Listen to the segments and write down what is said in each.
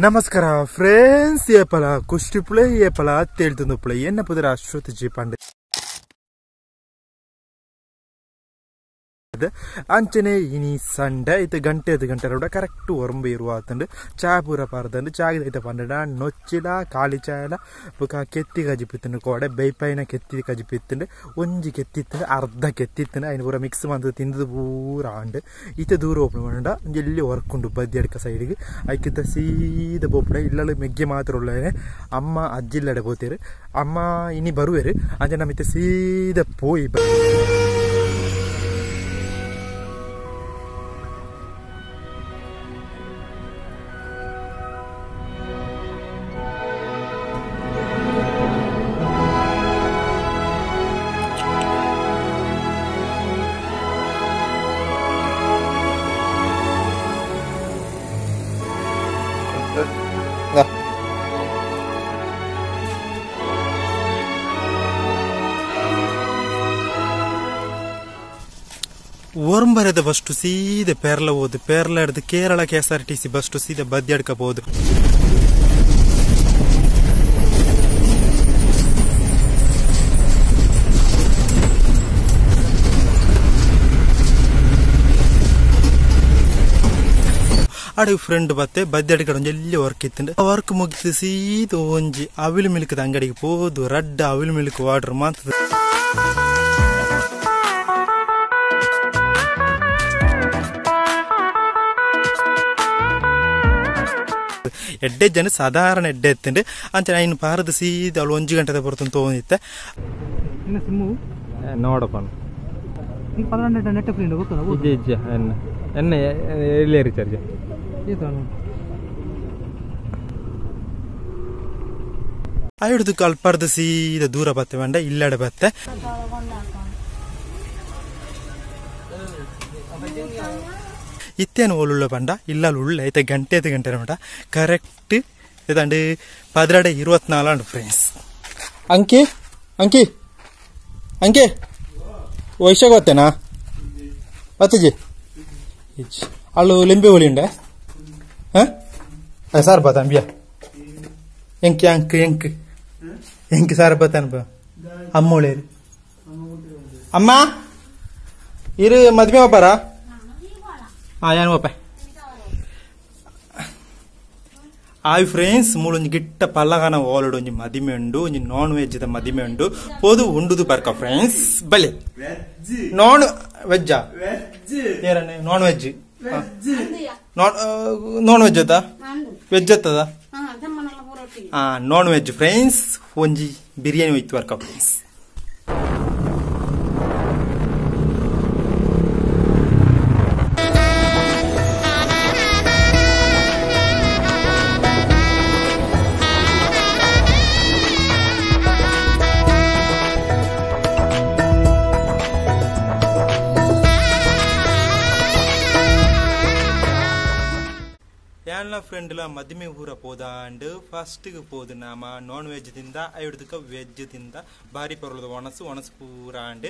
ನಮಸ್ಕಾರ ಫ್ರೆಂಡ್ಸ್, ಏಪಲ ಕುಷ್ಟಿ ಪುಳೆ ಏಪಲ ತೇಳ್ತಂದು ಪುಳೆ ಎನ್ನ ಪುದರ ಅಶ್ವತ್ ಜಿ ಪಾಂಡೆ ಅಂಚನೆ ಇನಿ ಸಂಡೆ ಇದು ಗಂಟೆ ಕರೆಕ್ಟ್ ಒರಂಬ ಇರುವಾತಂಡು ಚಾ ಪೂರ ಪಾರದಂಡು ಚಾಗಿದೈತೆ ಪಂಡ ನೊಚ್ಚಿಲ ಕಾಲಿ ಚಾಯಲ ಬುಕ ಕೆತ್ತಿ ಕಜಿಪಿತ್ತಂಡು ಕೋಡೆ ಬೈಪೈನ ಕೆತ್ತಿ ಕಜಿಪಿತ್ತಂಡು ಒಂಜಿ ಕೆತ್ತಿತ್ತಂಡು ಅರ್ಧ ಕೆತ್ತಿತ್ತಂಡು ಅಯ್ನ ಪೂರ ಮಿಕ್ಸ್ ಮಂದು ತಿಂದು ಪೂರ ಆಂಡು ಈತ ದೂರ ಓಪನ್ ಮಾಡ ಎಲ್ಲಿ ವರ್ಕ್ ಉಂಡು ಬದಿ ಅಡ್ಕ ಸೈಡ್ಗೆ ಐಕಿತ್ತ ಸೀದ ಪೋಪುಡ ಇಲ್ಲಲು ಮೆಗ್ಗೆ ಮಾತ್ರ ಉಳ್ಳೇನೆ ಅಮ್ಮ ಅಜ್ಜಿಲ್ಲಡೆ ಪೋತೇರು ಅಮ್ಮ ಇನಿ ಬರುವೇರು ಅಂಚೆ ನಮ್ಮಿತ್ತ ಸೀದ ಪೋಯಿ ಓರಂಬರದ ಬಸ್ಟು ಸೀದೆ ಪೇರ್ಲ ಹೋದು ಪೇರ್ಲ ಹಿಡಿದು ಕೇರಳ KSRTC ಬಸ್ಟು ಸೀದೆ ಬದಿ ಅಡ್ಕಬಹುದು. ಅಡುಗೆ ಫ್ರೆಂಡ್ ಬತ್ತೆ ಬದಿ ಅಡ್ಕಡೆ ಎಲ್ಲಿ ವರ್ಕ್ ಇತ್ತು ವರ್ಕ್ ಮುಗಿದು ಸೀದ ಒಂಜಿ ಅವಿಲು ಮಿಲ್ಕದ ಅಂಗಡಿಗೆ ಹೋದು ರಡ್ಡ ಅವಿಲು ಮಿಲ್ಕ್ ವಾಟರ್ ಮಾತ್ರ ಎಡ್ಡೆ ಜನ ಸಾಧಾರಣ ಎಡ್ಡೆ ಎತ್ತಂಡು ಅಂಚೆ ಇನ್ನು ಪಾರದ ಸೀದ ಅವಳು 1 ಗಂಟೆ ಬರ್ತಂತ ತೊಗೊಂಡಿತ್ತೆ ನೋಡಪ್ಪ ಎಲ್ಲಿ ರೀಚಾರ್ಜ್ ಹಿಡಿದು ಕಲ್ಪಾರ್ದು ಸೀದ ದೂರ ಬತ್ತೆ ಬಂಡ ಇಲ್ಲಡೆ ಬತ್ತೆ ಇತ್ತೇನು ಒಳ್ಳೆ ಬಂಡ ಇಲ್ಲ ಉಳ್ಳೆ ಐತೆ ಗಂಟೆ ಮಟ ಕರೆಕ್ಟ್ ಇದಂಡು 12:24 ಫ್ರೆಂಡ್ಸ್. ಅಂಕಿ ಅಂಕಿ ಅಂಕಿ ವೈಶಾಖ ಗೊತ್ತೇನಾ ಪತ್ತಜಿ ಅಳ್ಳು ಲಿಂಬೆ ಹುಳಿ ಉಂಡೆ ಸಾರ್ ಬತ್ತಾನ ಬಿಯ ಎಂಕಿ ಅಂಕ್ ಎಂಕ್ ಎಂಕಿ ಸಾರ್ ಬತ್ತಾನ ಬ ಅಮ್ಮ ಉಳೇರಿ ಅಮ್ಮ ಇರು ಮದ್ವೆ ಒಬ್ಬರ ಯಾನು ಒಪ್ಪ ಆಯ್ ಫ್ರೆಂಡ್ಸ್ ಮೂಳೊಂಜಿ ಗಿಟ್ಟ ಪಲ್ಲಗನ ಓಲಡು ಒಂಜಿ ಮದಿಮೆ ಉಂಡು ಒಂಜಿ ನಾನ್ ವೆಜ್ ದ ಮದಿಮೆ ಉಂಡು ಪೋದು ಉಂಡುದು ಬರ್ಕ ಫ್ರೆಂಡ್ಸ್ ಬಲೆ ನಾನ್ ವೆಜ್ಜಾ ನಾನ್ ವೆಜ್ ನಾನ್ ವೆಜ್ ಅತ್ತ ವೆಜ್ ಅತ್ತದ ನಾನ್ ವೆಜ್ ಫ್ರೆಂಡ್ಸ್ ಒಂಜಿ ಬಿರಿಯಾನಿ ಹೋಯ್ತು ಬರ್ಕ ಫ್ರೆಂಡ್ಸ್. ಯಾನ ಫ್ರೆಂಡ್ಲ ಮದಿಮೆ ಊರ ಪೋದಾಂಡ್ ಫಸ್ಟ್ ಪೋದು ನಾಮ ನಾನ್ ವೆಜ್ ದಿಂದ ಐಡ್ದಕ್ಕ ವೆಜ್ ದಿಂದ ಬಾರಿ ಪರ್ವದ ಒಣಸು ಪೂರ ಅಂಡ್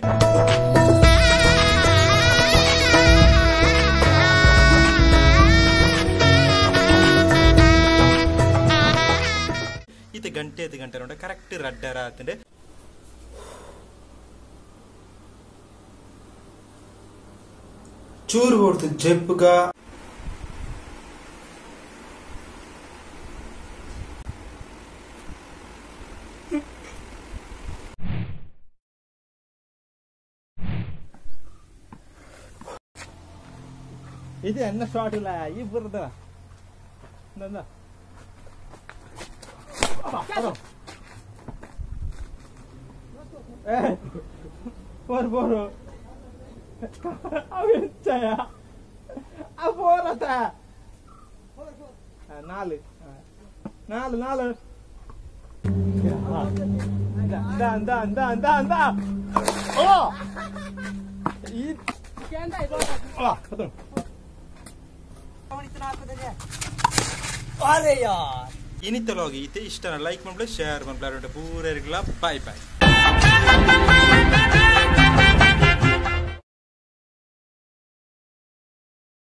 ಇದು ಗಂಟೆ ನೋಡ ಕರೆಕ್ಟ್ ರಡ್ಡರ ಆತಂಡೆ ಚೂರು ಹೊಡ್ತು ಜೆಪ್ಗ ಇದು ಎನ್ನ ಶಾರ್ಟ್ ಇಲ್ಲ ಈ ಬರದ ನನ್ನ ಬೋರು ಅವೆಂಚಯ ಆ ಬೋರತ ನಾಲು ಇನ್ನಿತ್ತಲೋಗಿ ಇಷ್ಟ ಲೈಕ್ ಮಾಡ್ಬಿಟ್ಟು ಶೇರ್ ಮಾಡ್ಬಿಟ್ಟು ಪೂರ ಬಾಯ್ ಬಾಯ್.